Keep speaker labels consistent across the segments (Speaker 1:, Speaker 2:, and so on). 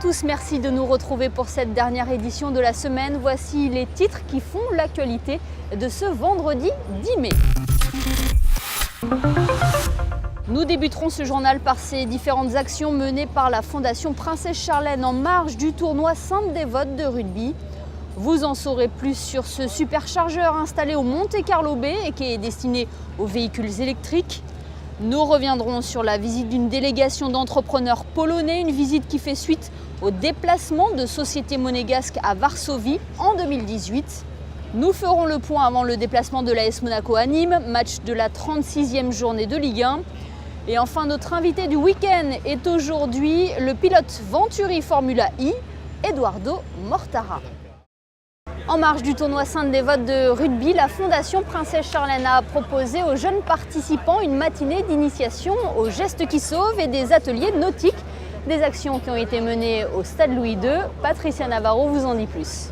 Speaker 1: tous, merci de nous retrouver pour cette dernière édition de la semaine. Voici les titres qui font l'actualité de ce vendredi 10 mai. Nous débuterons ce journal par ces différentes actions menées par la Fondation Princesse Charlène en marge du tournoi Sainte-Dévote de rugby. Vous en saurez plus sur ce superchargeur installé au Monte Carlo Bay et qui est destiné aux véhicules électriques. Nous reviendrons sur la visite d'une délégation d'entrepreneurs polonais, une visite qui fait suite au déplacement de Société Monégasque à Varsovie en 2018. Nous ferons le point avant le déplacement de l'AS Monaco à Nîmes, match de la 36e journée de Ligue 1. Et enfin, notre invité du week-end est aujourd'hui le pilote Venturi Formula I, Eduardo Mortara. En marge du tournoi Sainte-Dévote de rugby, la Fondation Princesse Charlène a proposé aux jeunes participants une matinée d'initiation aux gestes qui sauvent et des ateliers nautiques. Des actions qui ont été menées au Stade Louis II. Patricia Navarro vous en dit plus.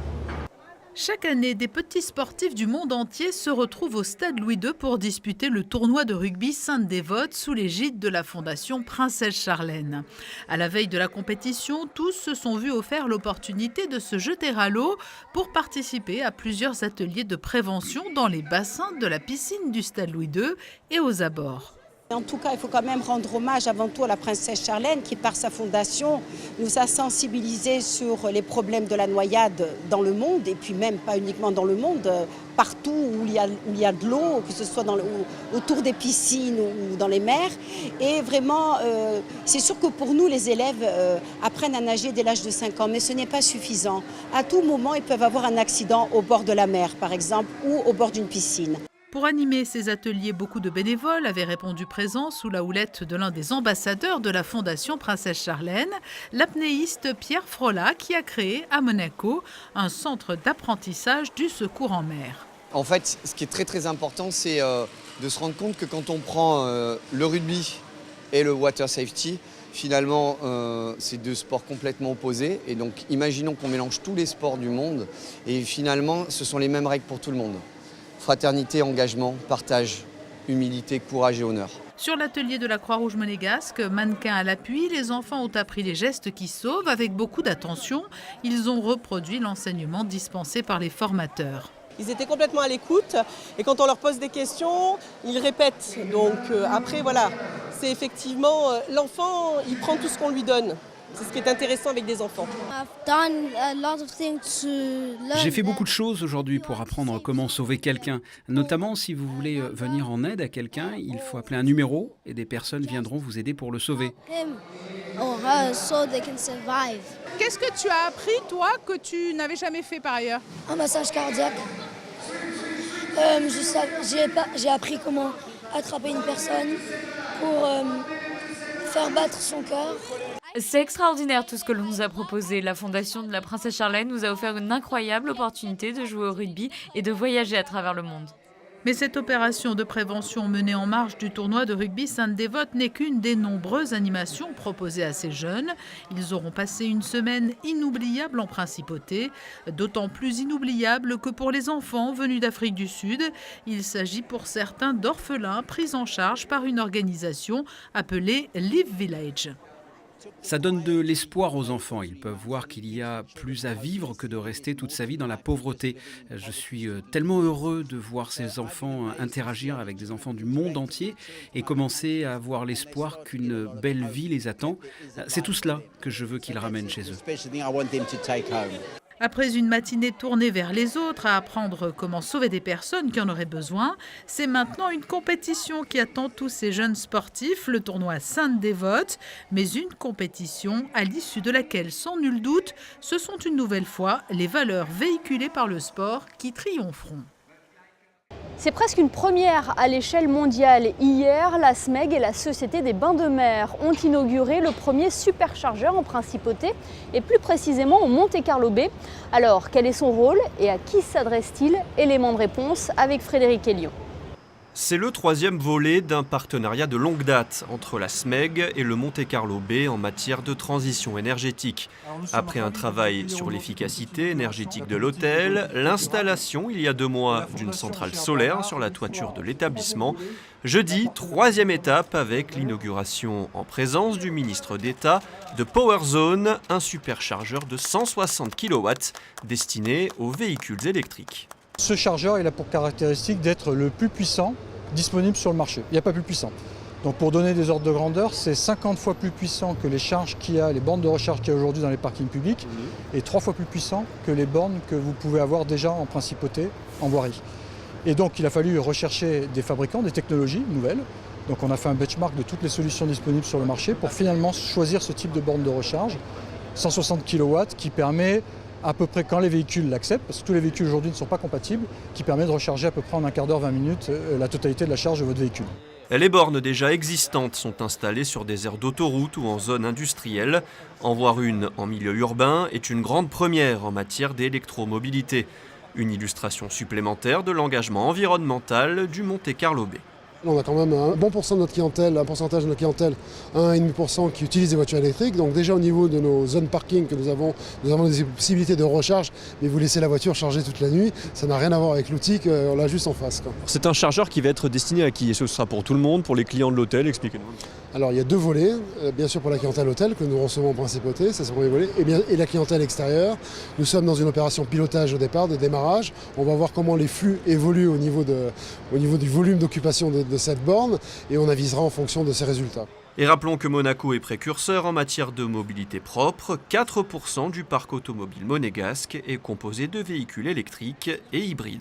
Speaker 2: Chaque année, des petits sportifs du monde entier se retrouvent au Stade Louis II pour disputer le tournoi de rugby Sainte-Dévote sous l'égide de la Fondation Princesse Charlène. À la veille de la compétition, tous se sont vus offrir l'opportunité de se jeter à l'eau pour participer à plusieurs ateliers de prévention dans les bassins de la piscine du Stade Louis II et aux abords.
Speaker 3: En tout cas, il faut quand même rendre hommage avant tout à la princesse Charlène qui, par sa fondation, nous a sensibilisés sur les problèmes de la noyade dans le monde et puis même pas uniquement dans le monde, partout où il y a de l'eau, que ce soit autour des piscines ou dans les mers. Et vraiment, c'est sûr que pour nous, les élèves apprennent à nager dès l'âge de 5 ans, mais ce n'est pas suffisant. À tout moment, ils peuvent avoir un accident au bord de la mer, par exemple, ou au bord d'une piscine.
Speaker 2: Pour animer ces ateliers, beaucoup de bénévoles avaient répondu présents sous la houlette de l'un des ambassadeurs de la Fondation Princesse Charlène, l'apnéiste Pierre Frola, qui a créé à Monaco un centre d'apprentissage du secours en mer.
Speaker 4: En fait, ce qui est très important, c'est de se rendre compte que quand on prend le rugby et le water safety, finalement, c'est deux sports complètement opposés. Et donc, imaginons qu'on mélange tous les sports du monde et finalement, ce sont les mêmes règles pour tout le monde. Fraternité, engagement, partage, humilité, courage et honneur.
Speaker 2: Sur l'atelier de la Croix-Rouge monégasque, mannequin à l'appui, les enfants ont appris les gestes qui sauvent avec beaucoup d'attention. Ils ont reproduit l'enseignement dispensé par les formateurs.
Speaker 5: Ils étaient complètement à l'écoute et quand on leur pose des questions, ils répètent. Donc après, voilà, c'est effectivement l'enfant, il prend tout ce qu'on lui donne. C'est ce qui est intéressant avec des enfants.
Speaker 6: J'ai fait beaucoup de choses aujourd'hui pour apprendre comment sauver quelqu'un. Notamment, si vous voulez venir en aide à quelqu'un, il faut appeler un numéro et des personnes viendront vous aider pour le sauver.
Speaker 2: Qu'est-ce que tu as appris, toi, que tu n'avais jamais fait par ailleurs?
Speaker 7: Un massage cardiaque. J'ai appris comment attraper une personne pour faire battre son cœur.
Speaker 8: C'est extraordinaire tout ce que l'on nous a proposé. La Fondation de la Princesse Charlène nous a offert une incroyable opportunité de jouer au rugby et de voyager à travers le monde.
Speaker 2: Mais cette opération de prévention menée en marge du tournoi de rugby Sainte-Dévote n'est qu'une des nombreuses animations proposées à ces jeunes. Ils auront passé une semaine inoubliable en principauté, d'autant plus inoubliable que pour les enfants venus d'Afrique du Sud, il s'agit pour certains d'orphelins pris en charge par une organisation appelée Live Village.
Speaker 6: Ça donne de l'espoir aux enfants. Ils peuvent voir qu'il y a plus à vivre que de rester toute sa vie dans la pauvreté. Je suis tellement heureux de voir ces enfants interagir avec des enfants du monde entier et commencer à avoir l'espoir qu'une belle vie les attend. C'est tout cela que je veux qu'ils ramènent chez eux.
Speaker 2: Après une matinée tournée vers les autres à apprendre comment sauver des personnes qui en auraient besoin, c'est maintenant une compétition qui attend tous ces jeunes sportifs, le tournoi Sainte-Dévote, mais une compétition à l'issue de laquelle, sans nul doute, ce sont une nouvelle fois les valeurs véhiculées par le sport qui triompheront.
Speaker 1: C'est presque une première à l'échelle mondiale. Hier, la SMEG et la Société des Bains de Mer ont inauguré le premier superchargeur en principauté et plus précisément au Monte Carlo Bay. Alors, quel est son rôle et à qui s'adresse-t-il? Élément de réponse avec Frédéric Elion.
Speaker 9: C'est le troisième volet d'un partenariat de longue date entre la SMEG et le Monte Carlo Bay en matière de transition énergétique. Après un travail sur l'efficacité énergétique de l'hôtel, l'installation il y a 2 mois d'une centrale solaire sur la toiture de l'établissement. Jeudi, troisième étape avec l'inauguration en présence du ministre d'État de PowerZone, un superchargeur de 160 kW destiné aux véhicules électriques.
Speaker 10: Ce chargeur il a pour caractéristique d'être le plus puissant disponible sur le marché. Il n'y a pas plus puissant. Donc pour donner des ordres de grandeur, c'est 50 fois plus puissant que les charges qu'il y a, les bornes de recharge qu'il y a aujourd'hui dans les parkings publics, et 3 fois plus puissant que les bornes que vous pouvez avoir déjà en principauté, en voirie. Et donc il a fallu rechercher des fabricants, des technologies nouvelles. Donc on a fait un benchmark de toutes les solutions disponibles sur le marché pour finalement choisir ce type de borne de recharge, 160 kW, qui permet à peu près quand les véhicules l'acceptent, parce que tous les véhicules aujourd'hui ne sont pas compatibles, qui permet de recharger à peu près en un quart d'heure, 20 minutes, la totalité de la charge de votre véhicule.
Speaker 9: Les bornes déjà existantes sont installées sur des aires d'autoroute ou en zone industrielle. En voir une en milieu urbain est une grande première en matière d'électromobilité. Une illustration supplémentaire de l'engagement environnemental du Monte Carlo Bay.
Speaker 11: On a quand même un bon pourcentage de notre clientèle, 1,5% qui utilise des voitures électriques. Donc déjà au niveau de nos zones parking que nous avons des possibilités de recharge, mais vous laissez la voiture charger toute la nuit, ça n'a rien à voir avec l'outil qu'on l'a juste en face.
Speaker 12: C'est un chargeur qui va être destiné à qui? Ce sera pour tout le monde, pour les clients de l'hôtel, expliquez-nous.
Speaker 11: Alors il y a 2 volets, bien sûr pour la clientèle hôtel que nous recevons en principauté, ça c'est le premier volet, et la clientèle extérieure. Nous sommes dans une opération pilotage au départ, de démarrage. On va voir comment les flux évoluent au niveau du volume d'occupation de cette borne, et on avisera en fonction de ces résultats.
Speaker 9: Et rappelons que Monaco est précurseur en matière de mobilité propre. 4% du parc automobile monégasque est composé de véhicules électriques et hybrides.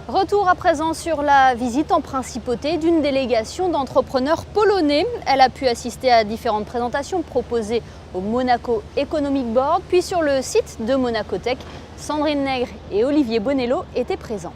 Speaker 1: Retour à présent sur la visite en principauté d'une délégation d'entrepreneurs polonais. Elle a pu assister à différentes présentations proposées au Monaco Economic Board, puis sur le site de Monacotech. Sandrine Nègre et Olivier Bonello étaient présents.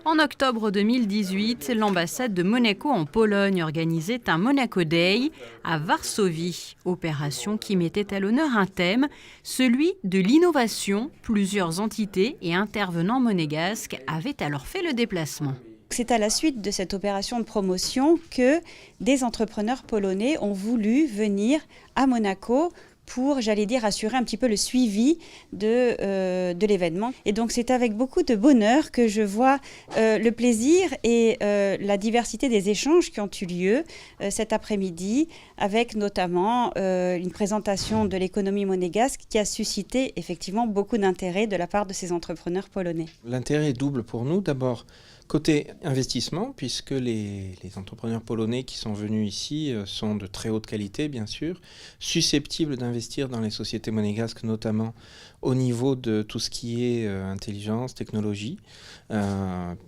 Speaker 13: En octobre 2018, l'ambassade de Monaco en Pologne organisait un Monaco Day à Varsovie, opération qui mettait à l'honneur un thème, celui de l'innovation. Plusieurs entités et intervenants monégasques avaient alors fait le déplacement.
Speaker 14: C'est à la suite de cette opération de promotion que des entrepreneurs polonais ont voulu venir à Monaco pour, j'allais dire, assurer un petit peu le suivi de l'événement. Et donc c'est avec beaucoup de bonheur que je vois le plaisir et la diversité des échanges qui ont eu lieu cet après-midi, avec notamment une présentation de l'économie monégasque qui a suscité effectivement beaucoup d'intérêt de la part de ces entrepreneurs polonais.
Speaker 15: L'intérêt est double pour nous. D'abord, côté investissement, puisque les entrepreneurs polonais qui sont venus ici sont de très haute qualité, bien sûr, susceptibles d'investir dans les sociétés monégasques, notamment au niveau de tout ce qui est intelligence, technologie.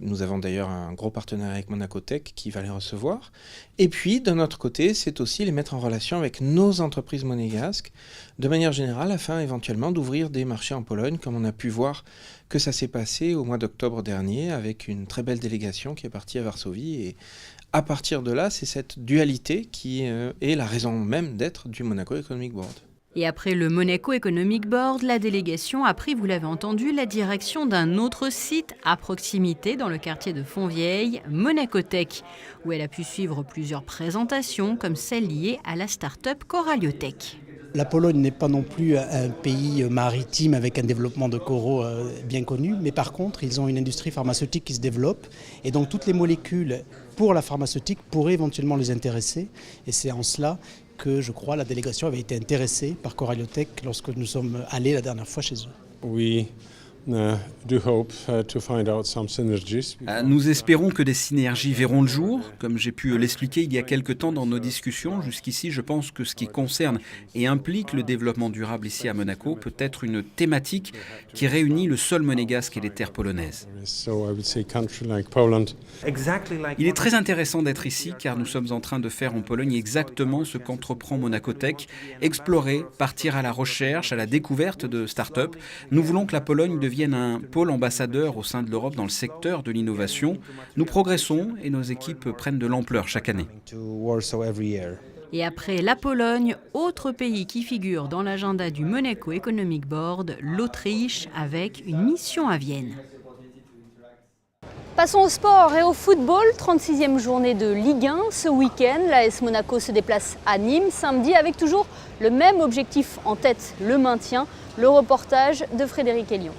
Speaker 15: Nous avons d'ailleurs un gros partenariat avec Monacotech qui va les recevoir. Et puis, d'un autre côté, c'est aussi les mettre en relation avec nos entreprises monégasques, de manière générale, afin éventuellement d'ouvrir des marchés en Pologne, comme on a pu voir que ça s'est passé au mois d'octobre dernier, avec une très belle délégation qui est partie à Varsovie. Et à partir de là, c'est cette dualité qui est la raison même d'être du Monaco Economic Board.
Speaker 13: Et après le Monaco Economic Board, la délégation a pris, vous l'avez entendu, la direction d'un autre site à proximité dans le quartier de Fontvieille, Monacotech, où elle a pu suivre plusieurs présentations comme celle liée à la start-up Coraliotech.
Speaker 16: La Pologne n'est pas non plus un pays maritime avec un développement de coraux bien connu, mais par contre, ils ont une industrie pharmaceutique qui se développe et donc toutes les molécules pour la pharmaceutique pourraient éventuellement les intéresser. Et c'est en cela que, je crois, la délégation avait été intéressée par Coraliotech lorsque nous sommes allés la dernière fois chez eux.
Speaker 17: Oui.
Speaker 6: Nous espérons que des synergies verront le jour. Comme j'ai pu l'expliquer il y a quelque temps dans nos discussions, jusqu'ici je pense que ce qui concerne et implique le développement durable ici à Monaco peut être une thématique qui réunit le sol monégasque et les terres polonaises. Il est très intéressant d'être ici car nous sommes en train de faire en Pologne exactement ce qu'entreprend Monacotech, explorer, partir à la recherche, à la découverte de start-up. Nous voulons que la Pologne devienne un pôle ambassadeur au sein de l'Europe dans le secteur de l'innovation. Nous progressons et nos équipes prennent de l'ampleur chaque année.
Speaker 13: Et après la Pologne, autre pays qui figure dans l'agenda du Monaco Economic Board, l'Autriche, avec une mission à Vienne.
Speaker 1: Passons au sport et au football, 36e journée de Ligue 1. Ce week-end, l'AS Monaco se déplace à Nîmes samedi avec toujours le même objectif en tête, le maintien. Le reportage de Frédéric Elion.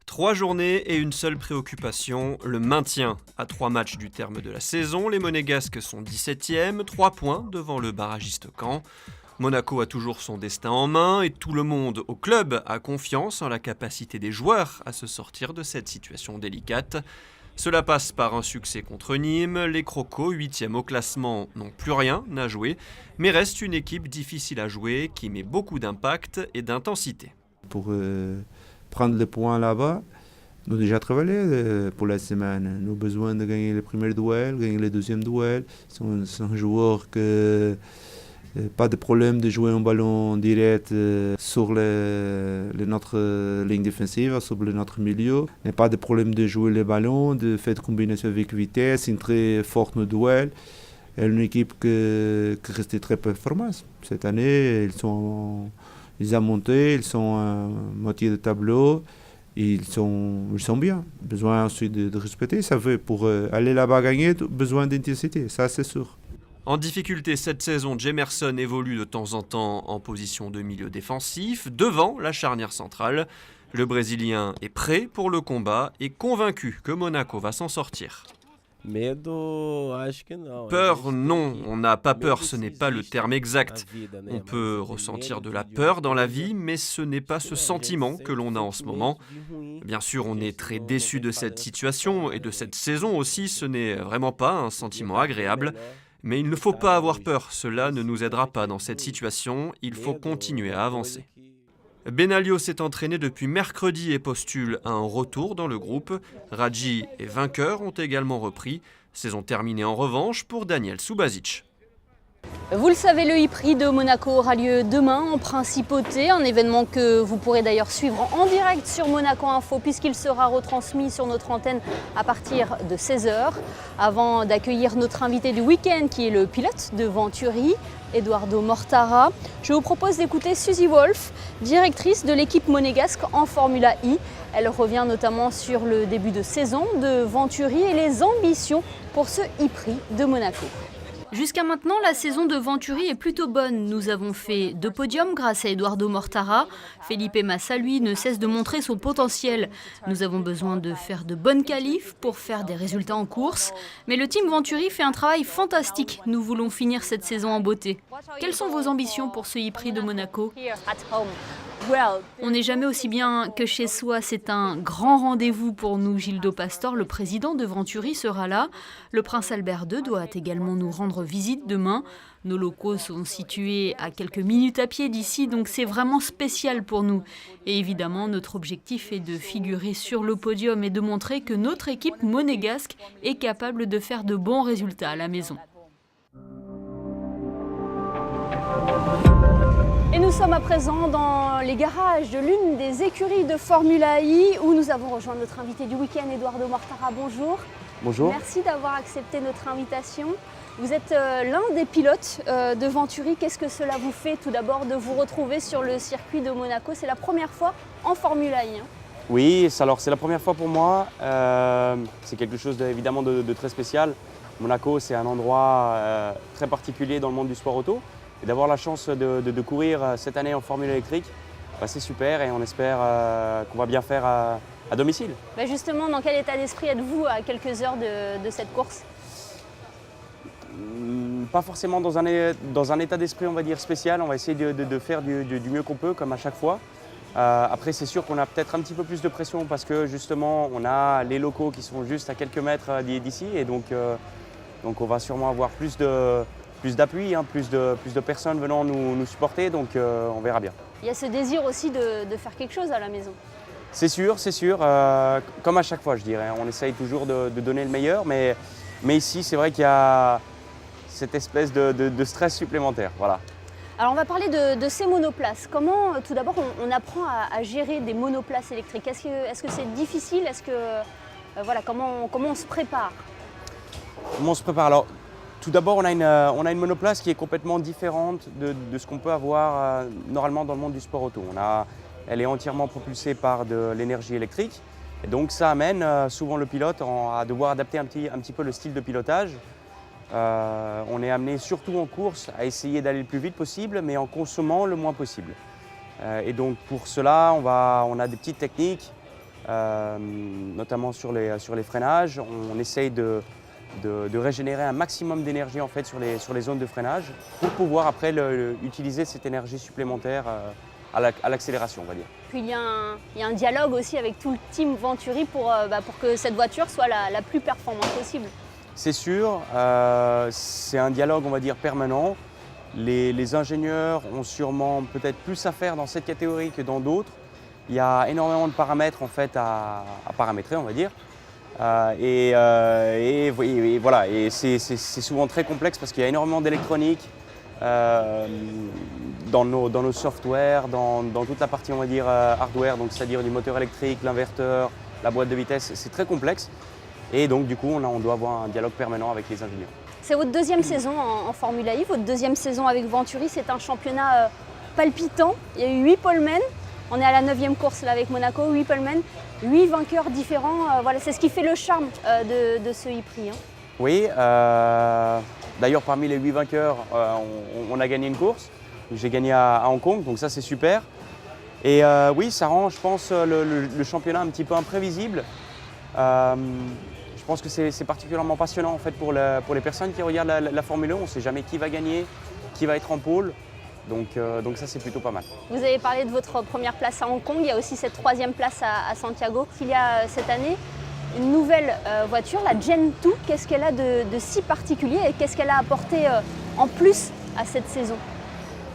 Speaker 9: 3 journées et une seule préoccupation, le maintien. À 3 matchs du terme de la saison, les Monégasques sont 17e, 3 points devant le barragiste Caen. Monaco a toujours son destin en main et tout le monde au club a confiance en la capacité des joueurs à se sortir de cette situation délicate. Cela passe par un succès contre Nîmes. Les Crocos, 8e au classement, n'ont plus rien à jouer, mais restent une équipe difficile à jouer qui met beaucoup d'impact et d'intensité.
Speaker 17: Pour prendre le point là-bas, nous avons déjà travaillé pour la semaine. Nous avons besoin de gagner le premier duel, gagner le deuxième duel. C'est un joueur que pas de problème de jouer un ballon direct sur notre ligne défensive, sur notre milieu. Il n'y a pas de problème de jouer le ballon, de faire des combinaisons avec vitesse, une très forte no duel. Et une équipe qui restait très performante. Cette année, ils ont monté, ils sont à moitié de tableau. Ils sont bien. Besoin ensuite de respecter. Ça veut pour aller là-bas gagner, besoin d'intensité, ça c'est sûr.
Speaker 9: En difficulté cette saison, Jemerson évolue de temps en temps en position de milieu défensif, devant la charnière centrale. Le Brésilien est prêt pour le combat et convaincu que Monaco va s'en sortir. Peur, non, on n'a pas peur, ce n'est pas le terme exact. On peut ressentir de la peur dans la vie, mais ce n'est pas ce sentiment que l'on a en ce moment. Bien sûr, on est très déçu de cette situation et de cette saison aussi, ce n'est vraiment pas un sentiment agréable. Mais il ne faut pas avoir peur, cela ne nous aidera pas dans cette situation, il faut continuer à avancer. Benaglio s'est entraîné depuis mercredi et postule à un retour dans le groupe. Radji et Vainqueur ont également repris. Saison terminée en revanche pour Daniel Subasic.
Speaker 1: Vous le savez, le e-prix de Monaco aura lieu demain en Principauté, un événement que vous pourrez d'ailleurs suivre en direct sur Monaco Info puisqu'il sera retransmis sur notre antenne à partir de 16h. Avant d'accueillir notre invité du week-end qui est le pilote de Venturi, Eduardo Mortara, je vous propose d'écouter Suzy Wolf, directrice de l'équipe monégasque en Formula I. Elle revient notamment sur le début de saison de Venturi et les ambitions pour ce e-prix de Monaco. Jusqu'à maintenant, la saison de Venturi est plutôt bonne. Nous avons fait 2 podiums grâce à Eduardo Mortara. Felipe Massa, lui, ne cesse de montrer son potentiel. Nous avons besoin de faire de bonnes qualifs pour faire des résultats en course. Mais le team Venturi fait un travail fantastique. Nous voulons finir cette saison en beauté. Quelles sont vos ambitions pour ce e-prix de Monaco ? On n'est jamais aussi bien que chez soi, c'est un grand rendez-vous pour nous. Gildo Pastor, le président de Venturi, sera là. Le prince Albert II doit également nous rendre visite demain. Nos locaux sont situés à quelques minutes à pied d'ici, donc c'est vraiment spécial pour nous. Et évidemment, notre objectif est de figurer sur le podium et de montrer que notre équipe monégasque est capable de faire de bons résultats à la maison. Et nous sommes à présent dans les garages de l'une des écuries de Formula I où nous avons rejoint notre invité du week-end, Eduardo Mortara. Bonjour.
Speaker 18: Bonjour.
Speaker 1: Merci d'avoir accepté notre invitation. Vous êtes l'un des pilotes de Venturi. Qu'est-ce que cela vous fait tout d'abord de vous retrouver sur le circuit de Monaco? C'est la première fois en Formula I.
Speaker 18: Oui, alors c'est la première fois pour moi. C'est quelque chose évidemment de très spécial. Monaco, c'est un endroit très particulier dans le monde du sport auto. Et d'avoir la chance de courir cette année en Formule électrique, c'est super et on espère qu'on va bien faire à domicile.
Speaker 1: Justement, dans quel état d'esprit êtes-vous à quelques heures de cette course?
Speaker 18: Pas forcément dans un état d'esprit, on va dire, spécial. On va essayer de faire du mieux qu'on peut, comme à chaque fois. Après, c'est sûr qu'on a peut-être un petit peu plus de pression parce que justement, on a les locaux qui sont juste à quelques mètres d'ici. Et donc on va sûrement avoir plus d'appui, plus de personnes venant nous supporter, donc on verra bien.
Speaker 1: Il y a ce désir aussi de faire quelque chose à la maison.
Speaker 18: C'est sûr, comme à chaque fois je dirais. On essaye toujours de donner le meilleur, mais ici c'est vrai qu'il y a cette espèce de stress supplémentaire. Voilà.
Speaker 1: Alors on va parler de ces monoplaces. Comment, tout d'abord, on apprend à gérer des monoplaces électriques? Est-ce que c'est difficile? Comment on se prépare?
Speaker 18: Comment on se prépare? Alors, tout d'abord, on a une monoplace qui est complètement différente de ce qu'on peut avoir normalement dans le monde du sport auto. Elle est entièrement propulsée par de l'énergie électrique Et donc ça amène souvent le pilote à devoir adapter un petit peu le style de pilotage. On est amené surtout en course à essayer d'aller le plus vite possible, mais en consommant le moins possible. Et donc pour cela, on a des petites techniques, notamment sur les freinages. On essaye de régénérer un maximum d'énergie en fait, sur les zones de freinage pour pouvoir après utiliser cette énergie supplémentaire à l'accélération, on va dire.
Speaker 1: Puis il y a un dialogue aussi avec tout le team Venturi pour que cette voiture soit la plus performante possible.
Speaker 18: C'est sûr, c'est un dialogue, on va dire, permanent. Les ingénieurs ont sûrement peut-être plus à faire dans cette catégorie que dans d'autres. Il y a énormément de paramètres en fait, à paramétrer, on va dire. Et voilà, et c'est souvent très complexe parce qu'il y a énormément d'électronique dans nos softwares, dans toute la partie, on va dire, hardware, donc c'est-à-dire du moteur électrique, l'inverteur, la boîte de vitesse. C'est très complexe. Et donc, du coup, on doit avoir un dialogue permanent avec les ingénieurs.
Speaker 1: C'est votre deuxième saison en Formula E, votre deuxième saison avec Venturi. C'est un championnat palpitant. Il y a eu 8 polemen. On est à la 9e course là, avec Monaco, 8 polemen, 8 vainqueurs différents. Voilà, c'est ce qui fait le charme de ce e-prix. Hein.
Speaker 18: Oui, d'ailleurs, parmi les 8 vainqueurs, on a gagné une course. J'ai gagné à Hong Kong, donc ça, c'est super. Et oui, ça rend, je pense, le championnat un petit peu imprévisible. Je pense que c'est particulièrement passionnant en fait, pour les personnes qui regardent la Formule 1. On ne sait jamais qui va gagner, qui va être en pôle. Donc ça, c'est plutôt pas mal.
Speaker 1: Vous avez parlé de votre première place à Hong Kong. Il y a aussi cette 3e place à Santiago. Il y a cette année une nouvelle voiture, la Gen 2. Qu'est-ce qu'elle a de si particulier et qu'est-ce qu'elle a apporté en plus à cette saison?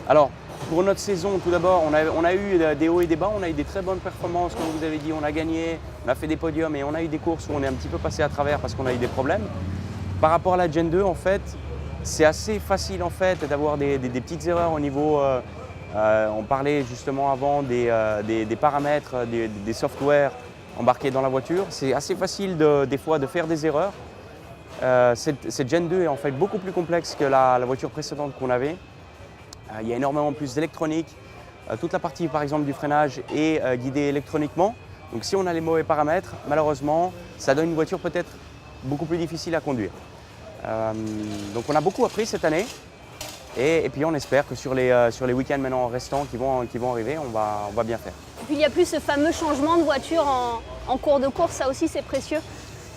Speaker 18: Alors, pour notre saison, tout d'abord, on a eu des hauts et des bas, on a eu des très bonnes performances, comme vous avez dit, on a gagné, on a fait des podiums et on a eu des courses où on est un petit peu passé à travers parce qu'on a eu des problèmes. Par rapport à la Gen 2, en fait, c'est assez facile en fait, d'avoir des petites erreurs au niveau, on parlait justement avant des paramètres, des softwares embarqués dans la voiture. C'est assez facile des fois de faire des erreurs. Cette Gen 2 est en fait beaucoup plus complexe que la voiture précédente qu'on avait. Il y a énormément plus d'électronique. Toute la partie par exemple du freinage est guidée électroniquement. Donc si on a les mauvais paramètres, malheureusement, ça donne une voiture peut-être beaucoup plus difficile à conduire. Donc on a beaucoup appris cette année. Et puis on espère que sur les week-ends maintenant restants qui vont arriver, on va bien faire.
Speaker 1: Et puis il n'y a plus ce fameux changement de voiture en cours de course, ça aussi c'est précieux.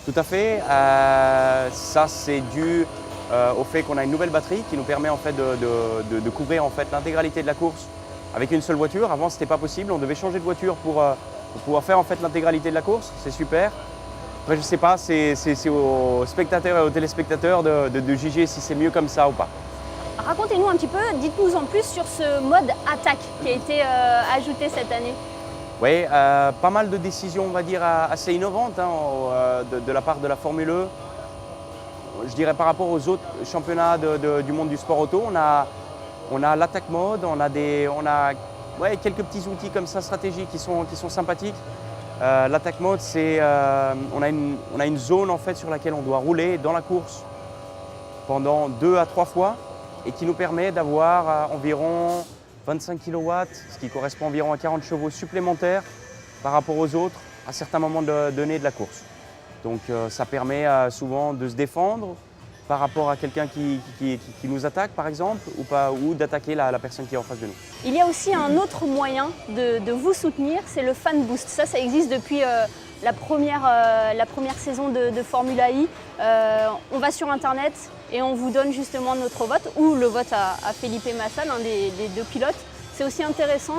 Speaker 18: Tout à fait. Ça c'est dû au fait qu'on a une nouvelle batterie qui nous permet en fait de couvrir en fait l'intégralité de la course avec une seule voiture. Avant, ce n'était pas possible. On devait changer de voiture pour pouvoir faire en fait l'intégralité de la course. C'est super. Après, je ne sais pas, c'est aux spectateurs et aux téléspectateurs de juger si c'est mieux comme ça ou pas.
Speaker 1: Racontez-nous un petit peu, dites-nous en plus sur ce mode attaque qui a été ajouté cette année.
Speaker 18: Oui, pas mal de décisions, on va dire, assez innovantes de la part de la Formule 1. Je dirais par rapport aux autres championnats du monde du sport auto, on a l'attaque mode, on a quelques petits outils comme ça stratégiques qui sont sympathiques. L'attaque mode, c'est on a une zone en fait sur laquelle on doit rouler dans la course pendant 2 à 3 fois et qui nous permet d'avoir environ 25 kW, ce qui correspond environ à 40 chevaux supplémentaires par rapport aux autres à certains moments donnés de la course. Donc ça permet souvent de se défendre par rapport à quelqu'un qui nous attaque par exemple ou d'attaquer la personne qui est en face de nous.
Speaker 1: Il y a aussi un autre moyen de vous soutenir, c'est le Fan Boost. Ça existe depuis la première saison de Formula E. On va sur internet et on vous donne justement notre vote ou le vote à Felipe Massa, l'un des 2 pilotes. C'est aussi intéressant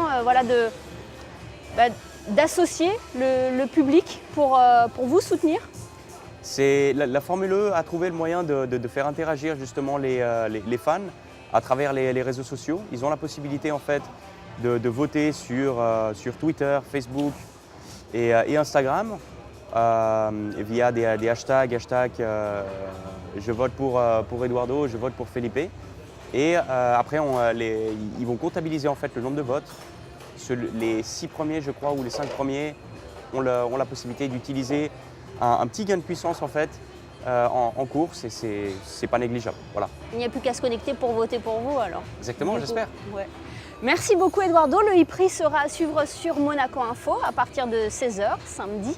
Speaker 1: d'associer le public pour vous soutenir.
Speaker 18: La Formule 1 a trouvé le moyen de faire interagir justement les fans à travers les réseaux sociaux. Ils ont la possibilité en fait de voter sur Twitter, Facebook et Instagram via des hashtags je vote pour Eduardo, je vote pour Felipe. Et après ils vont comptabiliser en fait le nombre de votes. Les 6 premiers je crois ou les 5 premiers ont la possibilité d'utiliser un petit gain de puissance en fait en course et c'est pas négligeable. Voilà.
Speaker 1: Il n'y a plus qu'à se connecter pour voter pour vous alors.
Speaker 18: Exactement, j'espère.
Speaker 1: Ouais. Merci beaucoup Eduardo. Le e-prix sera à suivre sur Monaco Info à partir de 16h samedi.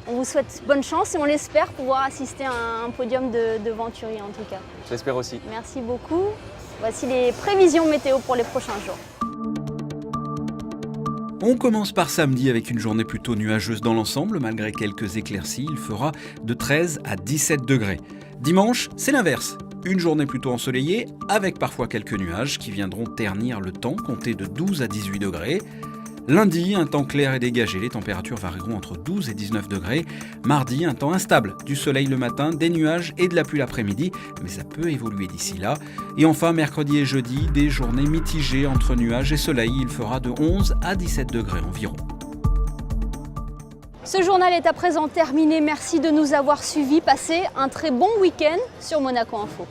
Speaker 1: On vous souhaite bonne chance et on l'espère pouvoir assister à un podium de Venturi en tout cas.
Speaker 18: J'espère aussi.
Speaker 1: Merci beaucoup. Voici les prévisions météo pour les prochains jours.
Speaker 6: On commence par samedi avec une journée plutôt nuageuse dans l'ensemble. Malgré quelques éclaircies, il fera de 13 à 17 degrés. Dimanche, c'est l'inverse. Une journée plutôt ensoleillée, avec parfois quelques nuages qui viendront ternir le temps, compter de 12 à 18 degrés. Lundi, un temps clair et dégagé, les températures varieront entre 12 et 19 degrés. Mardi, un temps instable, du soleil le matin, des nuages et de la pluie l'après-midi, mais ça peut évoluer d'ici là. Et enfin, mercredi et jeudi, des journées mitigées entre nuages et soleil, il fera de 11 à 17 degrés environ.
Speaker 1: Ce journal est à présent terminé, merci de nous avoir suivis, passez un très bon week-end sur Monaco Info.